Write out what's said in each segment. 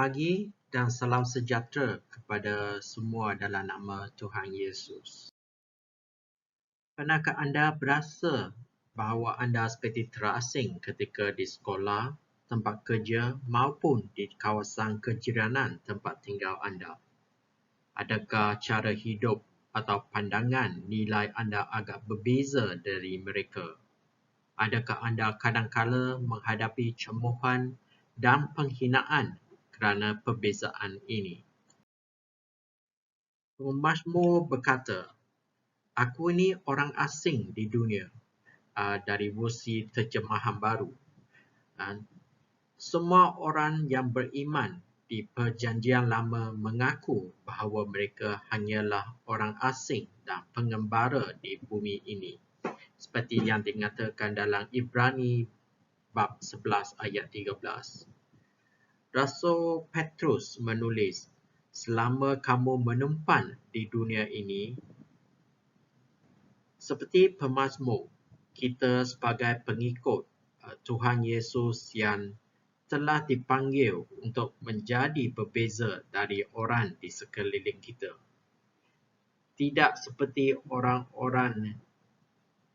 pagi dan salam sejahtera kepada semua dalam nama Tuhan Yesus. Pernahkah anda berasa bahawa anda seperti terasing ketika di sekolah, tempat kerja maupun di kawasan kejiranan tempat tinggal anda? Adakah cara hidup atau pandangan nilai anda agak berbeza dari mereka? Adakah anda kadang-kala menghadapi cemuhan dan penghinaan kerana perbezaan ini? Pemazmur berkata, "Aku ini orang asing di dunia," dari versi terjemahan baru. Semua orang yang beriman di Perjanjian Lama mengaku bahawa mereka hanyalah orang asing dan pengembara di bumi ini, seperti yang dinyatakan dalam Ibrani bab 11 ayat 13. Rasul Petrus menulis, "Selama kamu menumpan di dunia ini," seperti pemazmur, kita sebagai pengikut Tuhan Yesus yang telah dipanggil untuk menjadi berbeza dari orang di sekeliling kita. Tidak seperti orang-orang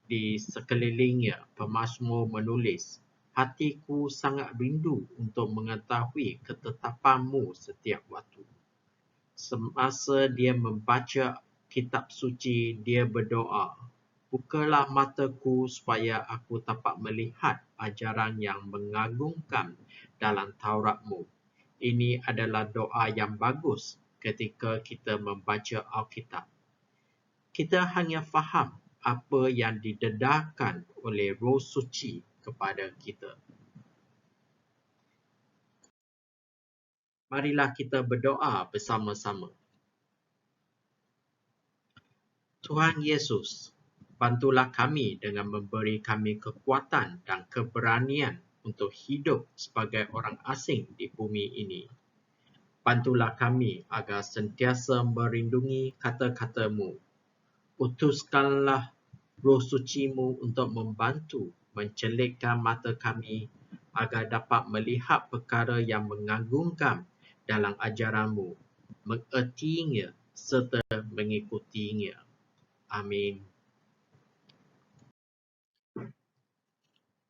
di sekelilingnya, pemazmur menulis, "Hatiku sangat rindu untuk mengetahui ketetapanmu setiap waktu." Semasa dia membaca kitab suci, dia berdoa, "Bukalah mataku supaya aku dapat melihat ajaran yang mengagumkan dalam Tauratmu." Ini adalah doa yang bagus ketika kita membaca Alkitab. Kita hanya faham apa yang didedahkan oleh Roh Suci kepada kita. Marilah kita berdoa bersama-sama. Tuhan Yesus, bantulah kami dengan memberi kami kekuatan dan keberanian untuk hidup sebagai orang asing di bumi ini. Bantulah kami agar sentiasa merindungi kata-kata-Mu. Utuskanlah Roh Suci-Mu untuk membantu mencelikkan mata kami agar dapat melihat perkara yang mengagumkan dalam ajaran-Mu, mengertinya serta mengikutinya. Amin.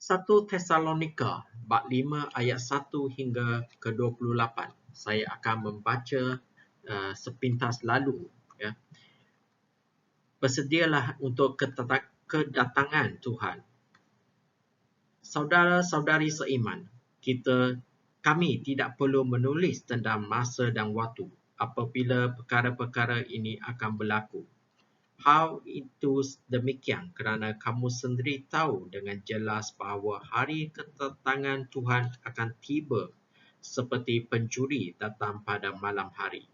1 Tesalonika bab 5 ayat 1 hingga ke-28. Saya akan membaca sepintas lalu. Ya. Bersedialah untuk kedatangan Tuhan. Saudara-saudari seiman, kami tidak perlu menulis tentang masa dan waktu apabila perkara-perkara ini akan berlaku. Hal itu demikian kerana kamu sendiri tahu dengan jelas bahawa hari kedatangan Tuhan akan tiba seperti pencuri datang pada malam hari.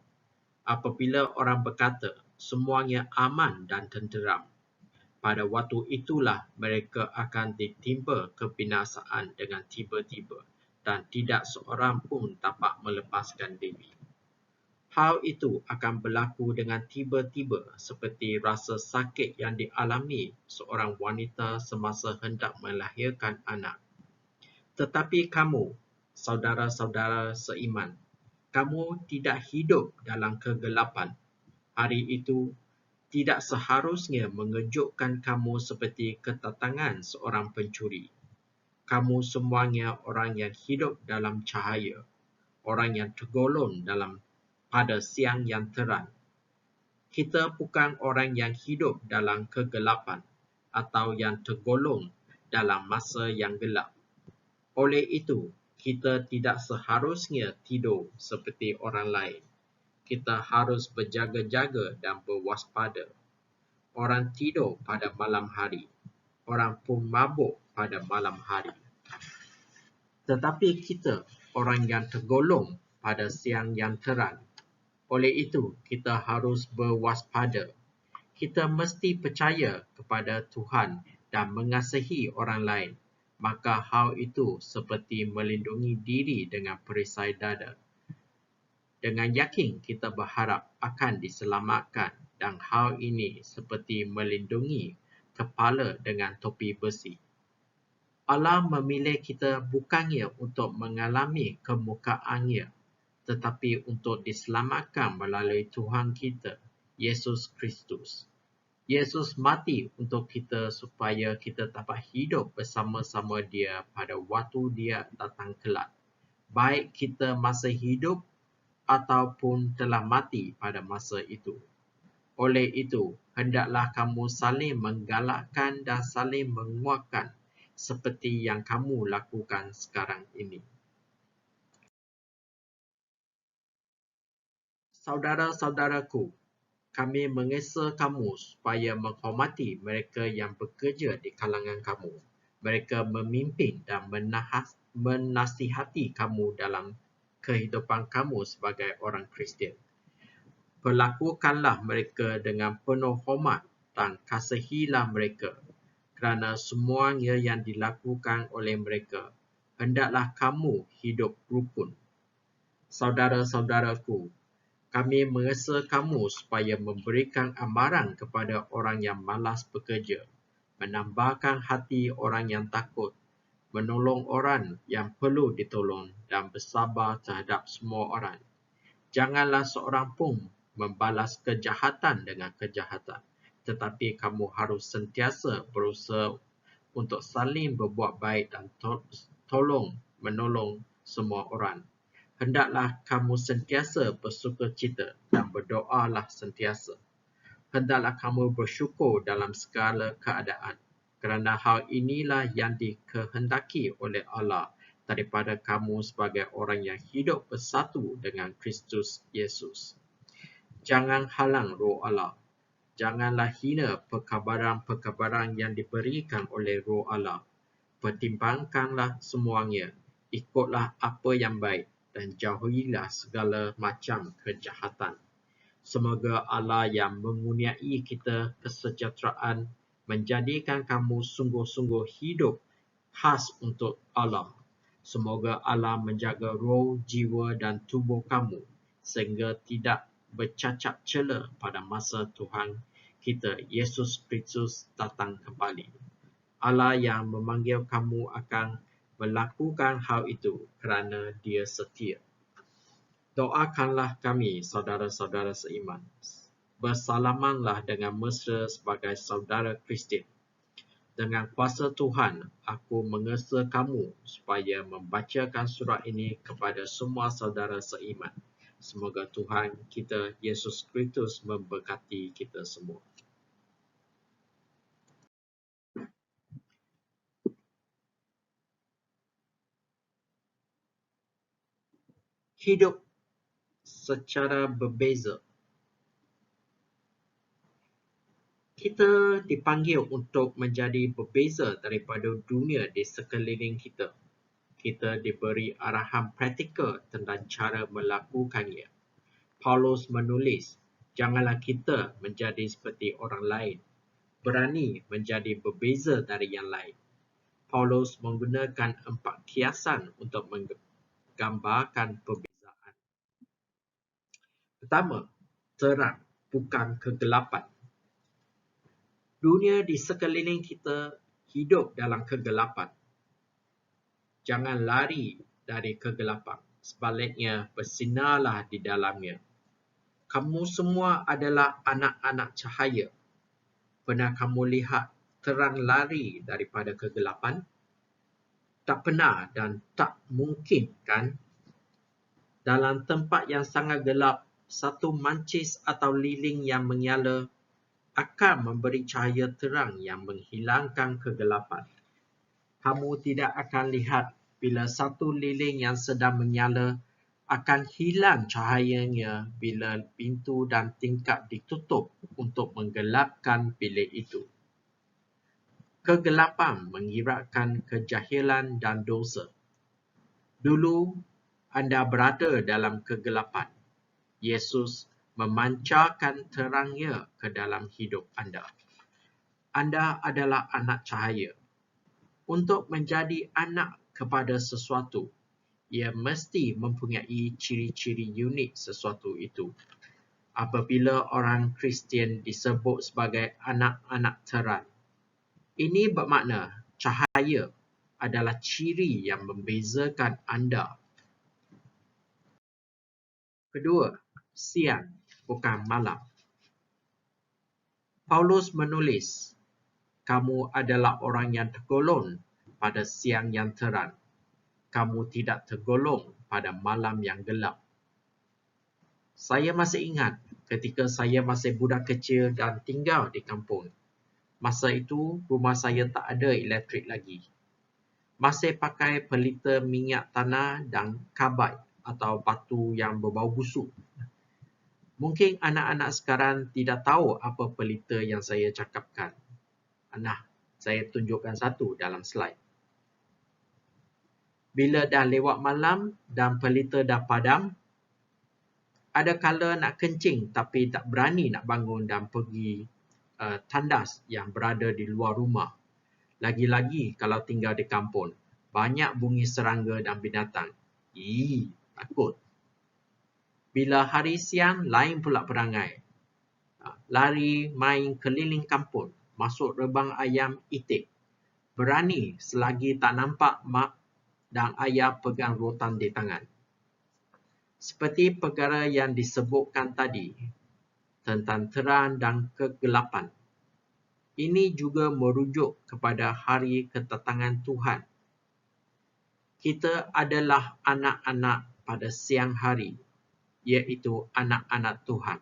Apabila orang berkata, semuanya aman dan tenteram, pada waktu itulah mereka akan ditimpa kebinasaan dengan tiba-tiba dan tidak seorang pun dapat melepaskan diri. Hal itu akan berlaku dengan tiba-tiba seperti rasa sakit yang dialami seorang wanita semasa hendak melahirkan anak. Tetapi kamu, saudara-saudara seiman, kamu tidak hidup dalam kegelapan. Hari itu tidak seharusnya mengejutkan kamu seperti kedatangan seorang pencuri. Kamu semuanya orang yang hidup dalam cahaya, orang yang tergolong pada siang yang terang. Kita bukan orang yang hidup dalam kegelapan atau yang tergolong dalam masa yang gelap. Oleh itu, kita tidak seharusnya tidur seperti orang lain. Kita harus berjaga-jaga dan berwaspada. Orang tidur pada malam hari. Orang pun mabuk pada malam hari. Tetapi kita, orang yang tergolong pada siang yang terang. Oleh itu, kita harus berwaspada. Kita mesti percaya kepada Tuhan dan mengasihi orang lain. Maka hal itu seperti melindungi diri dengan perisai dada. Dengan yakin kita berharap akan diselamatkan dan hal ini seperti melindungi kepala dengan topi besi. Allah memilih kita bukannya untuk mengalami kemukaannya, tetapi untuk diselamatkan melalui Tuhan kita, Yesus Kristus. Yesus mati untuk kita supaya kita dapat hidup bersama-sama Dia pada waktu Dia datang kelak. Baik kita masih hidup ataupun telah mati pada masa itu. Oleh itu, hendaklah kamu saling menggalakkan dan saling menguatkan seperti yang kamu lakukan sekarang ini. Saudara-saudaraku, kami mengesa kamu supaya menghormati mereka yang bekerja di kalangan kamu. Mereka memimpin dan menasihati kamu dalam kehidupan kamu sebagai orang Kristian. Perlakukanlah mereka dengan penuh hormat dan kasihilah mereka, kerana semuanya yang dilakukan oleh mereka, hendaklah kamu hidup rukun. Saudara-saudaraku, kami mengesa kamu supaya memberikan amaran kepada orang yang malas bekerja, menambahkan hati orang yang takut, menolong orang yang perlu ditolong dan bersabar terhadap semua orang. Janganlah seorang pun membalas kejahatan dengan kejahatan, tetapi kamu harus sentiasa berusaha untuk saling berbuat baik dan menolong semua orang. Hendaklah kamu sentiasa bersukacita dan berdoalah sentiasa. Hendaklah kamu bersyukur dalam segala keadaan, kerana hal inilah yang dikehendaki oleh Allah daripada kamu sebagai orang yang hidup bersatu dengan Kristus Yesus. Jangan halang Roh Allah. Janganlah hina perkabaran-perkabaran yang diberikan oleh Roh Allah. Pertimbangkanlah semuanya. Ikutlah apa yang baik dan jauhilah segala macam kejahatan. Semoga Allah yang mengurniai kita kesejahteraan menjadikan kamu sungguh-sungguh hidup khas untuk Allah. Semoga Allah menjaga roh, jiwa dan tubuh kamu sehingga tidak bercacat cela pada masa Tuhan kita Yesus Kristus datang kembali. Allah yang memanggil kamu akan melakukan hal itu kerana Dia setia. Doakanlah kami, saudara-saudara seiman. Bersalamanlah dengan mesra sebagai saudara Kristian. Dengan kuasa Tuhan, aku mengesa kamu supaya membacakan surat ini kepada semua saudara seiman. Semoga Tuhan kita, Yesus Kristus, memberkati kita semua. Hidup secara berbeza. Kita dipanggil untuk menjadi berbeza daripada dunia di sekeliling kita. Kita diberi arahan praktikal tentang cara melakukannya. Paulus menulis, janganlah kita menjadi seperti orang lain, berani menjadi berbeza dari yang lain. Paulus menggunakan 4 kiasan untuk menggambarkan perbezaan. Pertama, terang, bukan kegelapan. Dunia di sekeliling kita hidup dalam kegelapan. Jangan lari dari kegelapan. Sebaliknya, bersinarlah di dalamnya. Kamu semua adalah anak-anak cahaya. Pernah kamu lihat terang lari daripada kegelapan? Tak pernah dan tak mungkin, kan? Dalam tempat yang sangat gelap, satu mancis atau lilin yang menyala akan memberi cahaya terang yang menghilangkan kegelapan. Kamu tidak akan lihat bila satu lilin yang sedang menyala akan hilang cahayanya bila pintu dan tingkap ditutup untuk menggelapkan bilik itu. Kegelapan mengiratkan kejahilan dan dosa. Dulu anda berada dalam kegelapan. Yesus memancarkan terangnya ke dalam hidup anda. Anda adalah anak cahaya. Untuk menjadi anak kepada sesuatu, ia mesti mempunyai ciri-ciri unik sesuatu itu. Apabila orang Kristian disebut sebagai anak-anak terang, ini bermakna cahaya adalah ciri yang membezakan anda Kedua, siang bukan malam. Paulus menulis, kamu adalah orang yang tergolong pada siang yang terang. Kamu tidak tergolong pada malam yang gelap. Saya masih ingat ketika saya masih budak kecil dan tinggal di kampung. Masa itu, rumah saya tak ada elektrik lagi. Masih pakai pelita minyak tanah dan kabat atau batu yang berbau busuk. Mungkin anak-anak sekarang tidak tahu apa pelita yang saya cakapkan. Nah, saya tunjukkan satu dalam slide. Bila dah lewat malam dan pelita dah padam, ada kala nak kencing tapi tak berani nak bangun dan pergi tandas yang berada di luar rumah. Lagi-lagi kalau tinggal di kampung, banyak bunyi serangga dan binatang. Takut. Bila hari siang, lain pula perangai. Lari main keliling kampung, masuk rebang ayam itik. Berani selagi tak nampak mak dan ayah pegang rotan di tangan. Seperti perkara yang disebutkan tadi, tentang terang dan kegelapan. Ini juga merujuk kepada hari kedatangan Tuhan. Kita adalah anak-anak pada siang hari, iaitu anak-anak Tuhan.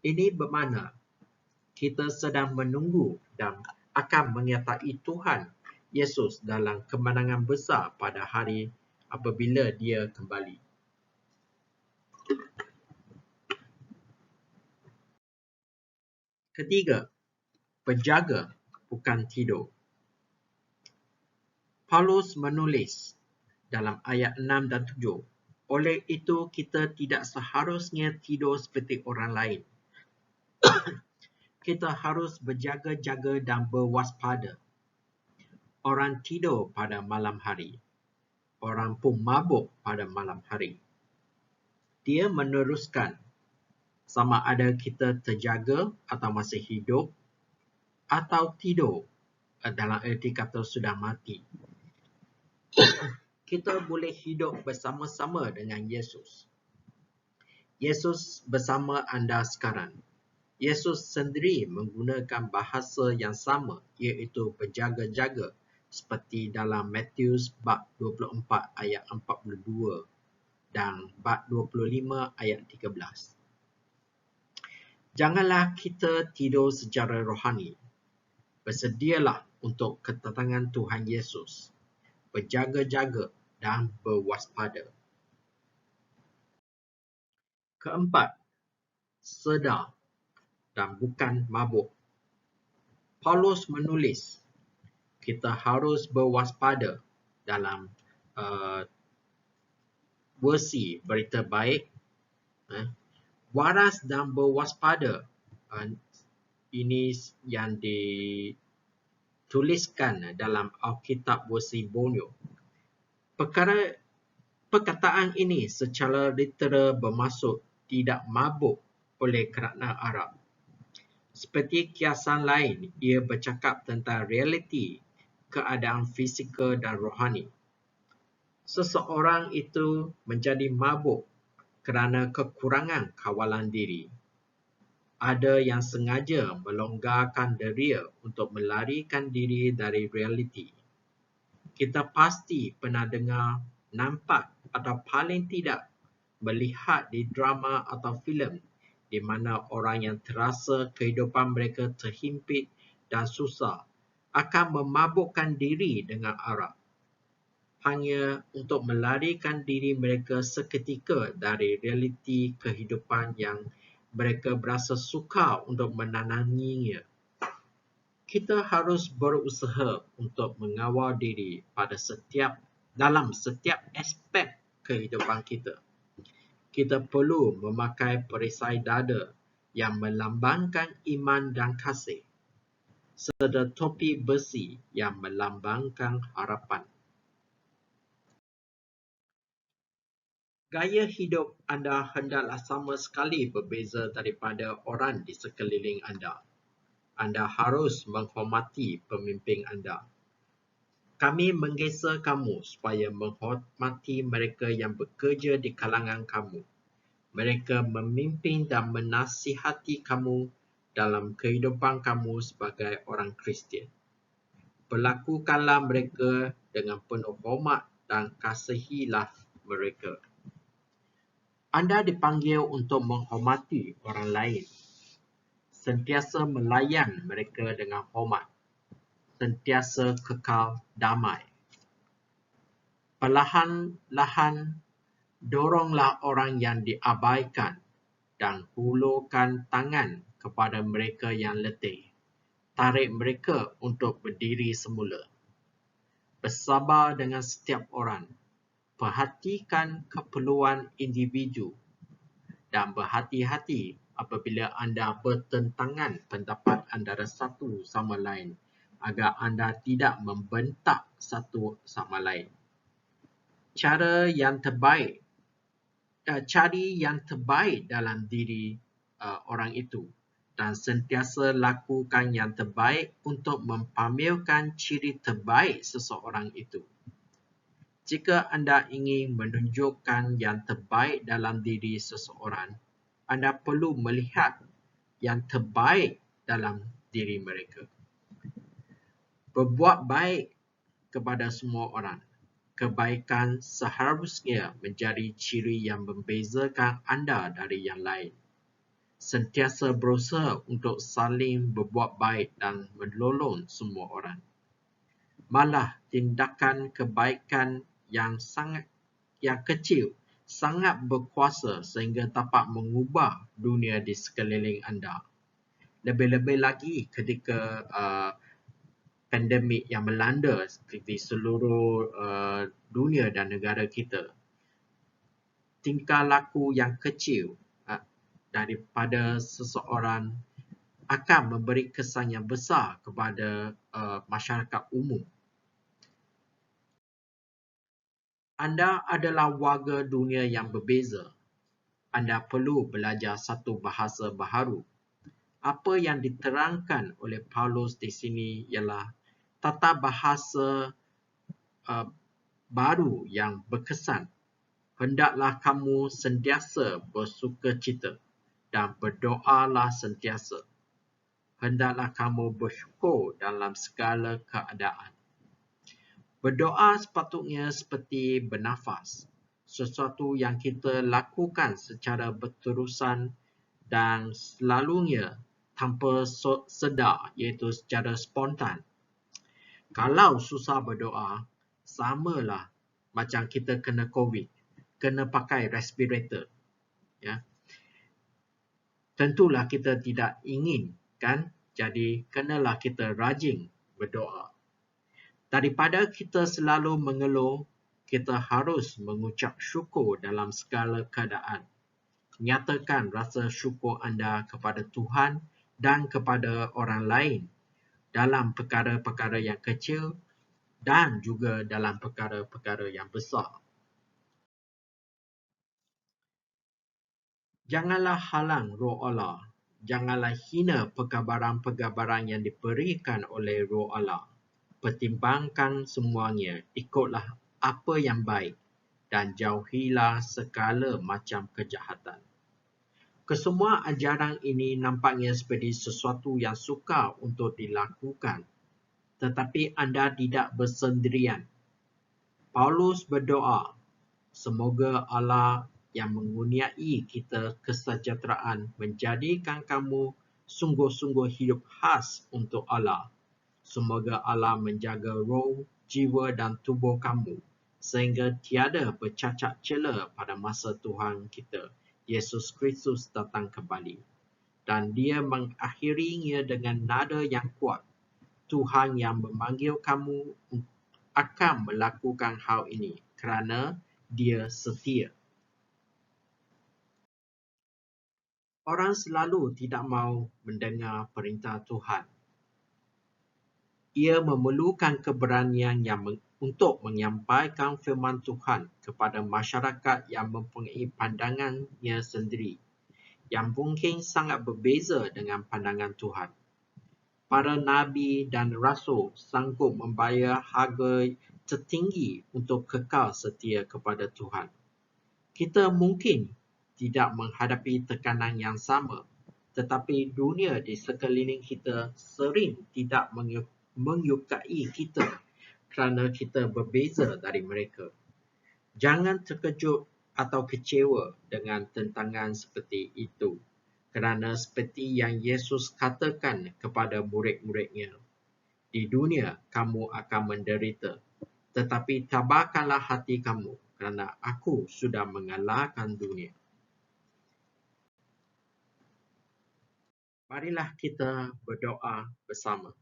Ini bermakna kita sedang menunggu dan akan menyertai Tuhan Yesus dalam kemenangan besar pada hari apabila dia kembali. Ketiga, berjaga bukan tidur. Paulus menulis dalam ayat 6 dan 7, oleh itu kita tidak seharusnya tidur seperti orang lain. Kita harus berjaga-jaga dan berwaspada. Orang tidur pada malam hari. Orang pun mabuk pada malam hari. Dia meneruskan, sama ada kita terjaga atau masih hidup, atau tidur, dalam erti kata sudah mati. Kita boleh hidup bersama-sama dengan Yesus. Yesus bersama anda sekarang. Yesus sendiri menggunakan bahasa yang sama, iaitu berjaga-jaga, seperti dalam Matius bab 24 ayat 42 dan bab 25 ayat 13. Janganlah kita tidur secara rohani. Bersedialah untuk kedatangan Tuhan Yesus. Berjaga-jaga dan berwaspada. Keempat, sedar dan bukan mabuk. Paulus menulis, kita harus berwaspada dalam versi berita baik. Waras dan berwaspada. Ini yang dituliskan dalam Alkitab versi Borneo. Perkataan ini secara literal bermaksud tidak mabuk oleh kerana arak. Seperti kiasan lain, ia bercakap tentang realiti, keadaan fizikal dan rohani. Seseorang itu menjadi mabuk kerana kekurangan kawalan diri. Ada yang sengaja melonggarkan deria untuk melarikan diri dari realiti. Kita pasti pernah dengar, nampak atau paling tidak melihat di drama atau filem di mana orang yang terasa kehidupan mereka terhimpit dan susah akan memabukkan diri dengan arak. Hanya untuk melarikan diri mereka seketika dari realiti kehidupan yang mereka berasa sukar untuk menanaminya. Kita harus berusaha untuk mengawal diri dalam setiap aspek kehidupan kita. Kita perlu memakai perisai dada yang melambangkan iman dan kasih, serta topi besi yang melambangkan harapan. Gaya hidup anda hendaklah sama sekali berbeza daripada orang di sekeliling anda. Anda harus menghormati pemimpin anda. Kami menggesa kamu supaya menghormati mereka yang bekerja di kalangan kamu. Mereka memimpin dan menasihati kamu dalam kehidupan kamu sebagai orang Kristian. Perlakukanlah mereka dengan penuh hormat dan kasihilah mereka. Anda dipanggil untuk menghormati orang lain. Sentiasa melayan mereka dengan hormat. Sentiasa kekal damai. Perlahan-lahan doronglah orang yang diabaikan dan hulurkan tangan kepada mereka yang letih. Tarik mereka untuk berdiri semula. Bersabar dengan setiap orang. Perhatikan keperluan individu dan berhati-hati apabila anda bertentangan pendapat antara satu sama lain agar anda tidak membentak satu sama lain. Cari yang terbaik dalam diri orang itu dan sentiasa lakukan yang terbaik untuk mempamerkan ciri terbaik seseorang itu. Jika anda ingin menunjukkan yang terbaik dalam diri seseorang, anda perlu melihat yang terbaik dalam diri mereka. Berbuat baik kepada semua orang. Kebaikan seharusnya menjadi ciri yang membezakan anda dari yang lain. Sentiasa berusaha untuk saling berbuat baik dan menolong semua orang. Malah tindakan kebaikan yang kecil sangat berkuasa sehingga dapat mengubah dunia di sekeliling anda. Lebih-lebih lagi ketika pandemik yang melanda di seluruh dunia dan negara kita. Tingkah laku yang kecil daripada seseorang akan memberi kesan yang besar kepada masyarakat umum. Anda adalah warga dunia yang berbeza. Anda perlu belajar satu bahasa baharu. Apa yang diterangkan oleh Paulus di sini ialah tata bahasa baru yang berkesan. Hendaklah kamu sentiasa bersukacita dan berdoalah sentiasa. Hendaklah kamu bersyukur dalam segala keadaan. Berdoa sepatutnya seperti bernafas, sesuatu yang kita lakukan secara berterusan dan selalunya tanpa sedar, iaitu secara spontan. Kalau susah berdoa, samalah macam kita kena COVID, kena pakai respirator. Ya. Tentulah kita tidak ingin, kan? Jadi kenalah kita rajin berdoa. Daripada kita selalu mengeluh, kita harus mengucap syukur dalam segala keadaan. Nyatakan rasa syukur anda kepada Tuhan dan kepada orang lain dalam perkara-perkara yang kecil dan juga dalam perkara-perkara yang besar. Janganlah halang Roh Allah. Janganlah hina perkabaran-perkabaran yang diberikan oleh Roh Allah. Pertimbangkan semuanya, ikutlah apa yang baik dan jauhilah segala macam kejahatan. Kesemua ajaran ini nampaknya seperti sesuatu yang sukar untuk dilakukan, tetapi anda tidak bersendirian. Paulus berdoa, semoga Allah yang mengurniai kita kesejahteraan menjadikan kamu sungguh-sungguh hidup khas untuk Allah. Semoga Allah menjaga roh, jiwa dan tubuh kamu sehingga tiada bercacat cela pada masa Tuhan kita, Yesus Kristus datang kembali. Dan dia mengakhirinya dengan nada yang kuat. Tuhan yang memanggil kamu akan melakukan hal ini kerana dia setia. Orang selalu tidak mahu mendengar perintah Tuhan. Ia memerlukan keberanian untuk menyampaikan firman Tuhan kepada masyarakat yang mempunyai pandangannya sendiri, yang mungkin sangat berbeza dengan pandangan Tuhan. Para nabi dan rasul sanggup membayar harga tertinggi untuk kekal setia kepada Tuhan. Kita mungkin tidak menghadapi tekanan yang sama, tetapi dunia di sekeliling kita sering tidak menyukai kita kerana kita berbeza dari mereka. Jangan terkejut atau kecewa dengan tentangan seperti itu, kerana seperti yang Yesus katakan kepada murid-muridnya, di dunia kamu akan menderita, tetapi tabahkanlah hati kamu, kerana aku sudah mengalahkan dunia. Marilah kita berdoa bersama.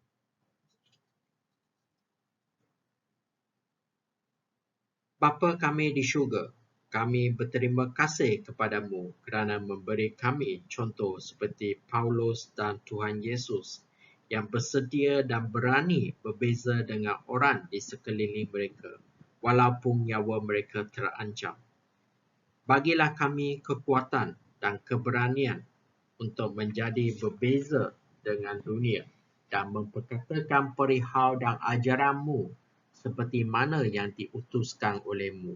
Bapa kami di syurga, kami berterima kasih kepadamu kerana memberi kami contoh seperti Paulus dan Tuhan Yesus yang bersedia dan berani berbeza dengan orang di sekeliling mereka, walaupun nyawa mereka terancam. Bagilah kami kekuatan dan keberanian untuk menjadi berbeza dengan dunia dan memperkatakan perihal dan ajaranmu seperti mana yang diutuskan olehmu.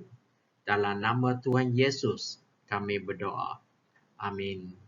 Dalam nama Tuhan Yesus, kami berdoa. Amin.